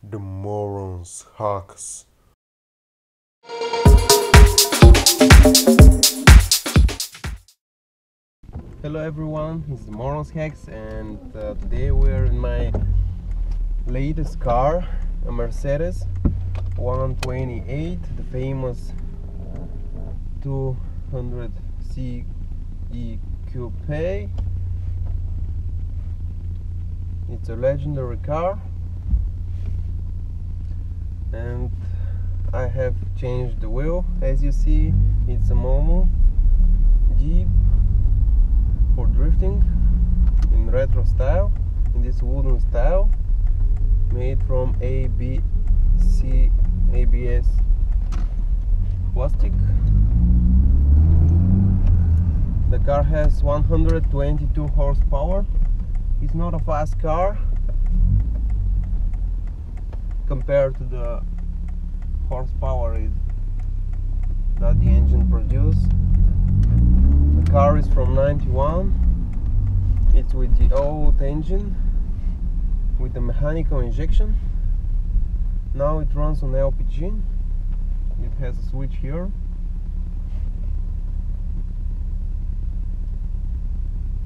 The Morrons hacks. Hello everyone, it's the Morrons hacks, and today we're in my latest car, a Mercedes 128, the famous 200 CE Coupe. It's a legendary car, and I have changed the wheel. As you see, it's a Momo Jeep for drifting in retro style, in this wooden style, made from ABS plastic. The car has 122 horsepower. It's not a fast car compared to the horsepower that the engine produces. The car is from 91. It's with the old engine with the mechanical injection. Now it runs on LPG. It has a switch here.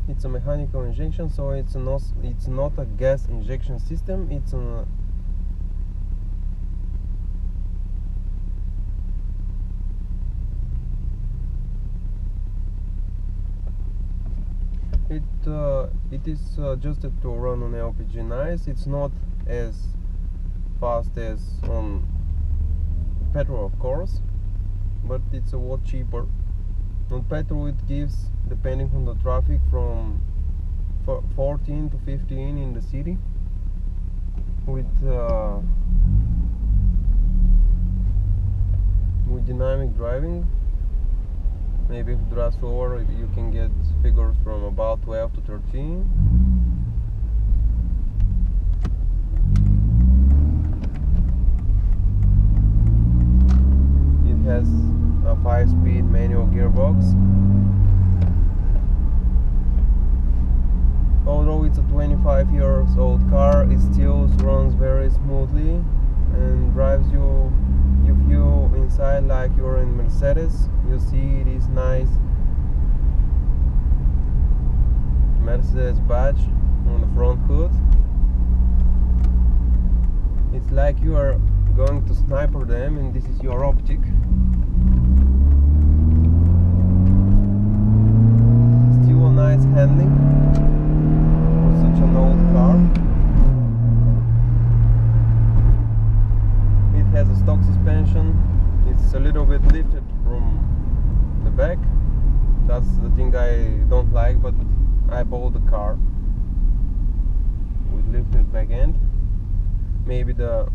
It's a mechanical injection, so it's not a gas injection system. It's a it is adjusted to run on LPG nice. It's not as fast as on petrol, of course, but it's a lot cheaper. On petrol it gives, depending on the traffic, from 14 to 15 in the city. With dynamic driving, maybe if it drives slower, you can get figures from about 12 to 13. It has a 5-speed manual gearbox. Although it's a 25 years old car, it still runs very smoothly and drives you. You feel inside like you're in Mercedes. You see it is nice Mercedes badge on the front hood. It's like you are going to sniper them, and this is your optic. Still a nice handling for such an old car. It has a stock suspension. It's a little bit lifted from the back. That's the thing I don't like, but I bought the car with lifted back end. Maybe the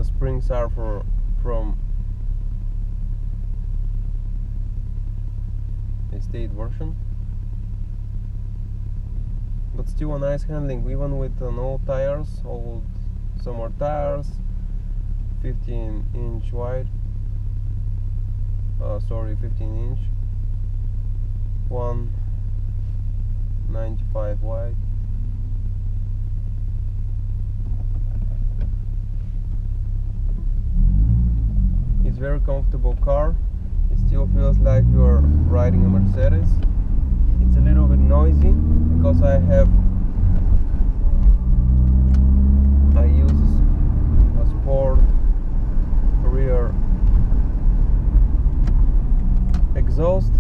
springs are from a state version, but still a nice handling, even with old tires, old summer tires, 15-inch wide. 15-inch, 195 wide. It's a very comfortable car. It still feels like you're riding a Mercedes. It's a little bit noisy because I use a sport rear exhaust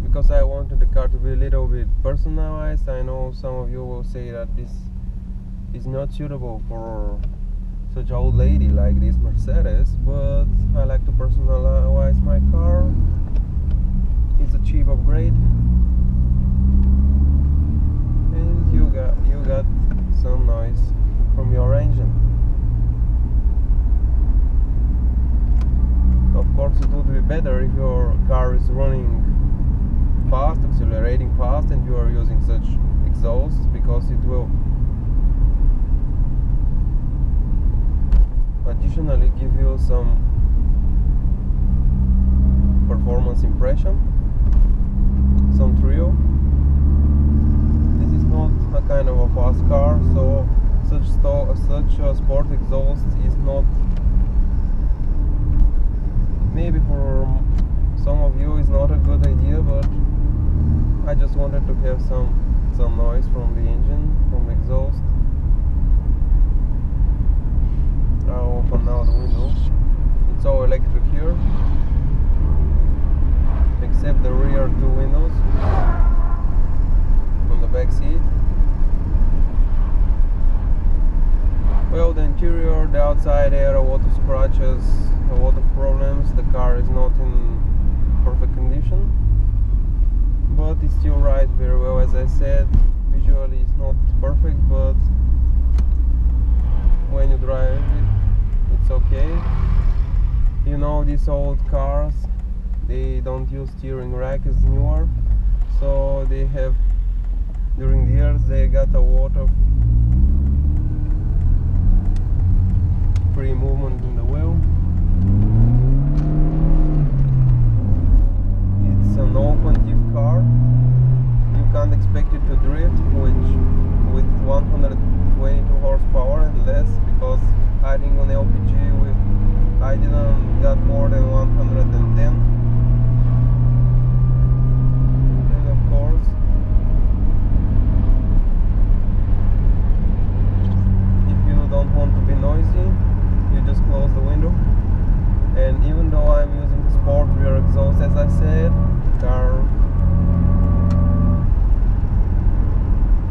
because I wanted the car to be a little bit personalized. I know some of you will say that this is not suitable for such an old lady like this Mercedes, but I like to personalize my car. It's a cheap upgrade, and you got some noise from your engine. Of course, it would be better if your car is running fast, accelerating fast, and you are using such exhaust, because it will additionally give you some performance impression, some thrill. This is not a kind of a fast car, so such interior, the outside air, a lot of scratches, a lot of problems. The car is not in perfect condition, but it still rides very well. As I said, visually it's not perfect, but when you drive it, it's okay. You know, these old cars, they don't use steering rack as newer, so they have, during the years, they got a lot of free movement in the wheel. It's an open diff car. You can't expect it to drift, which with 122 horsepower and less, because I think on LPG I didn't got more than 110. And of course, if you don't want to be noisy, you just close the window. And even though I'm using the sport rear exhaust, as I said, the car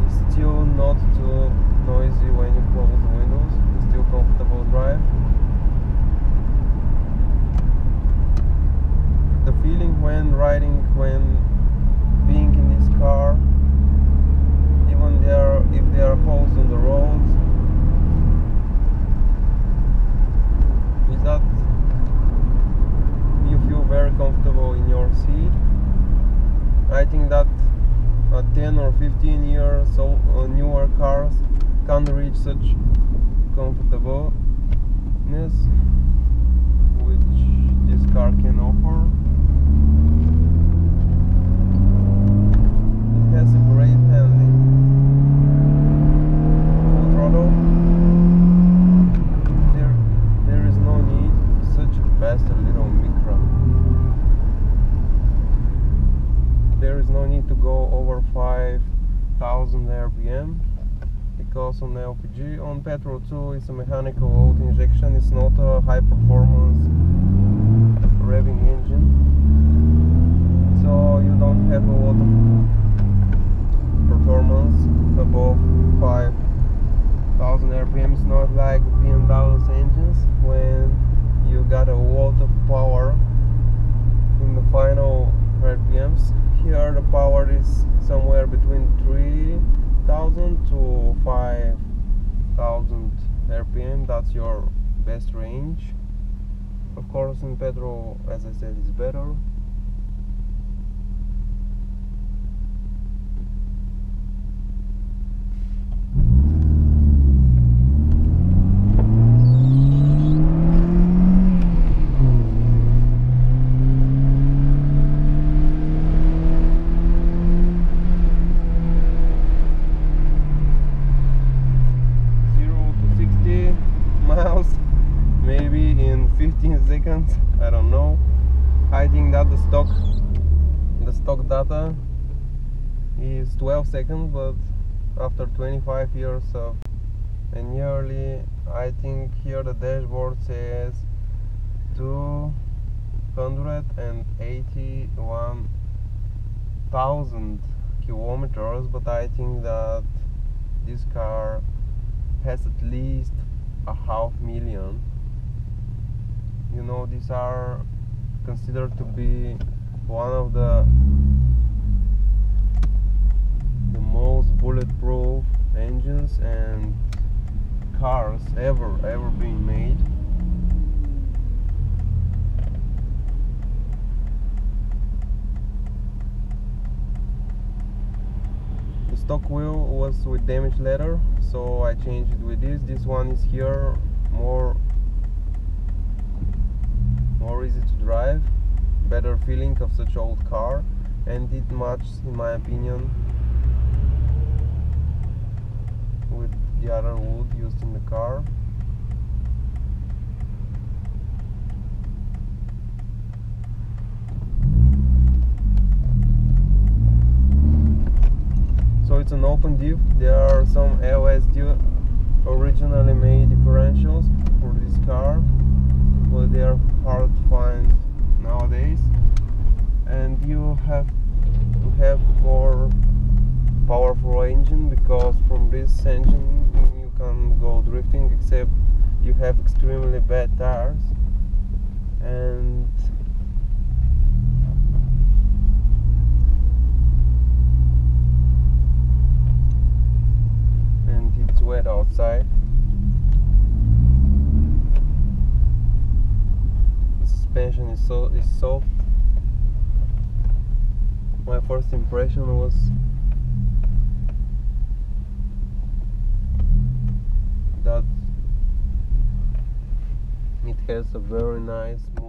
is still not too noisy when you close the windows. It's still comfortable drive. The feeling when riding, when being in this car, even if there are holes on the roads, is that you feel very comfortable in your seat. I think that 10 or 15 years old newer cars can't reach such comfortableness which this car can offer. It has a great handling. Full throttle. There is no need. Such a bastard little micro. There is no need to go over 5,000 RPM, because on the LPG, on petrol too, it's a mechanical oil injection. It's not a high performance revving engine, so you don't have a lot of performance above 5,000 RPM. It's not like BMW's engines when you got a lot of power in the final RPMs. Here the power is somewhere between 3,000 to 5,000 RPM. That's your best range. Of course, in petrol, as I said, it's better. Maybe in 15 seconds, I don't know. I think that the stock data is 12 seconds, but after 25 years of and nearly, I think here the dashboard says 281,000 kilometers, but I think that this car has at least 500,000. You know, these are considered to be one of the most bulletproof engines and cars ever being made. The stock wheel was with damaged leather, so I changed it with this. This one is here, more easy to drive, better feeling of such old car, and it matches, in my opinion, with the other wood used in the car. So it's an open diff. There are some LSD originally made differentials for this car, but they are hard to find nowadays, and you have to have more powerful engine, because from this engine you can go drift drifting, except you have extremely bad tires and it's wet outside. The suspension is soft. My first impression was that it has a very nice move.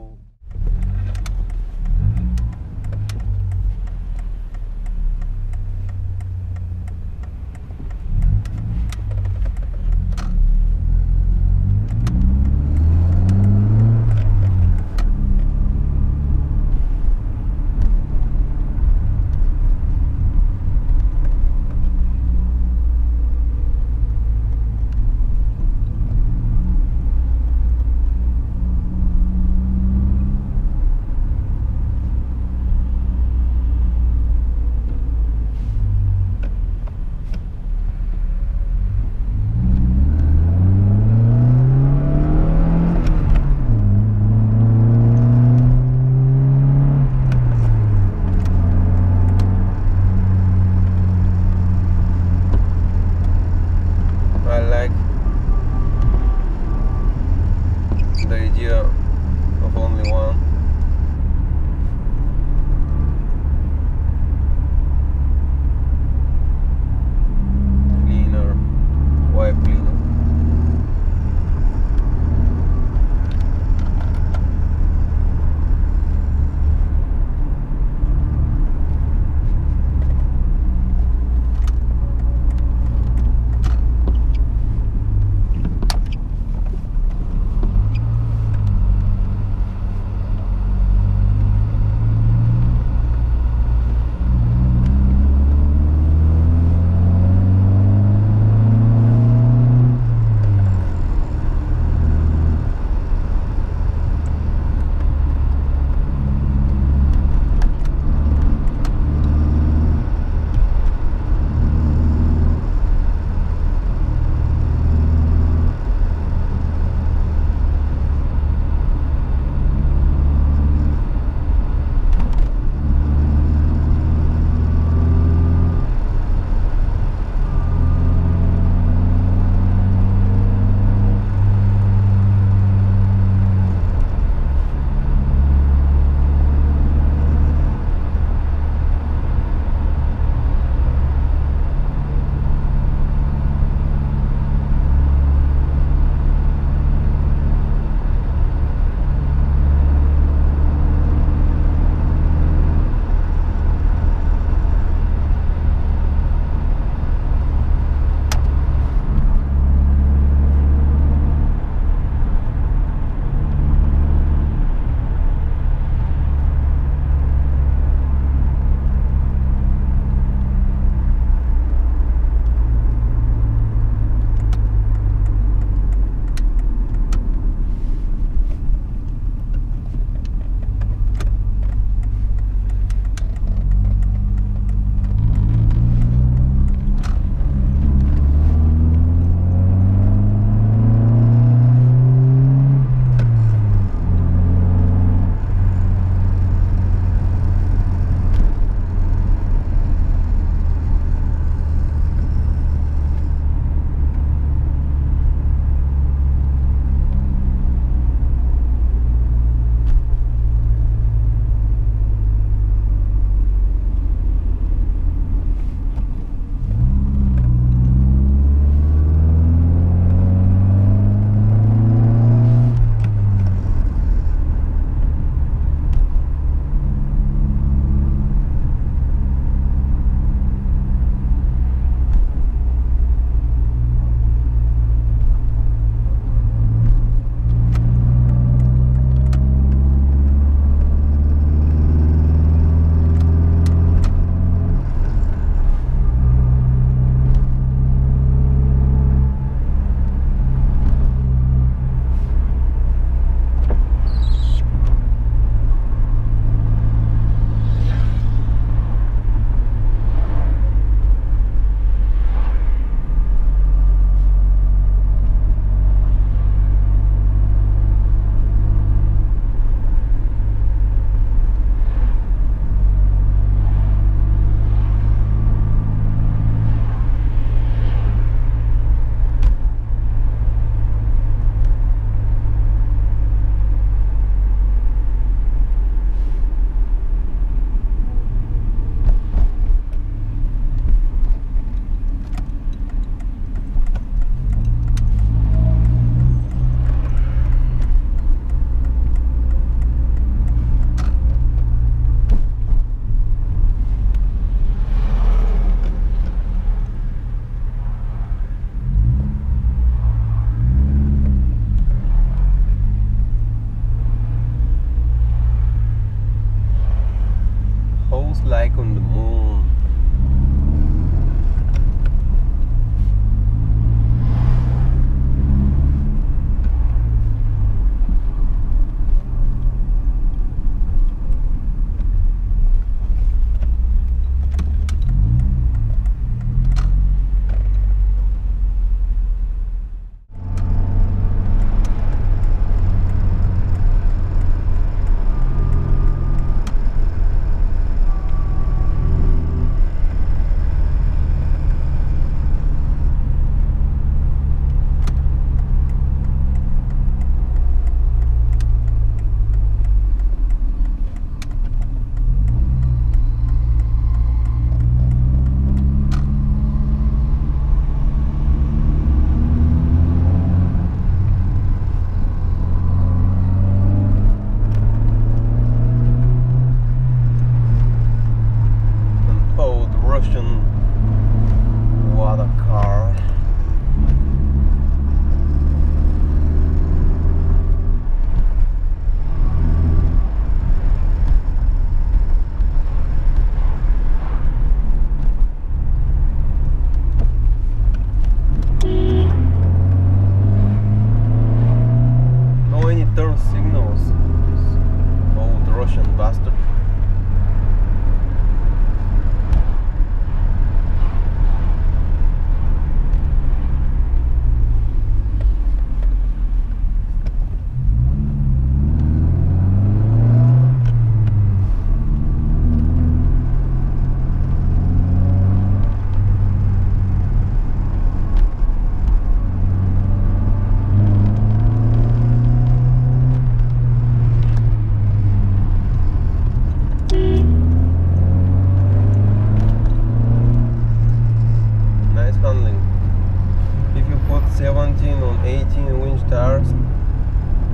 17 on 18 winch tires.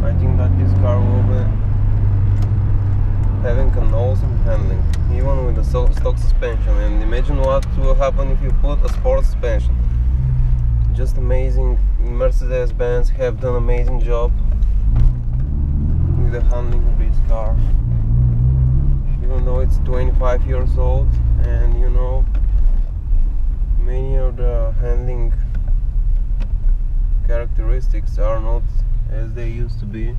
I think that this car will be having an awesome handling, even with the stock suspension. And imagine what will happen if you put a sport suspension. Just amazing. Mercedes-Benz have done an amazing job with the handling of this car, even though it's 25 years old, and you know, many of the handling characteristics are not as they used to be.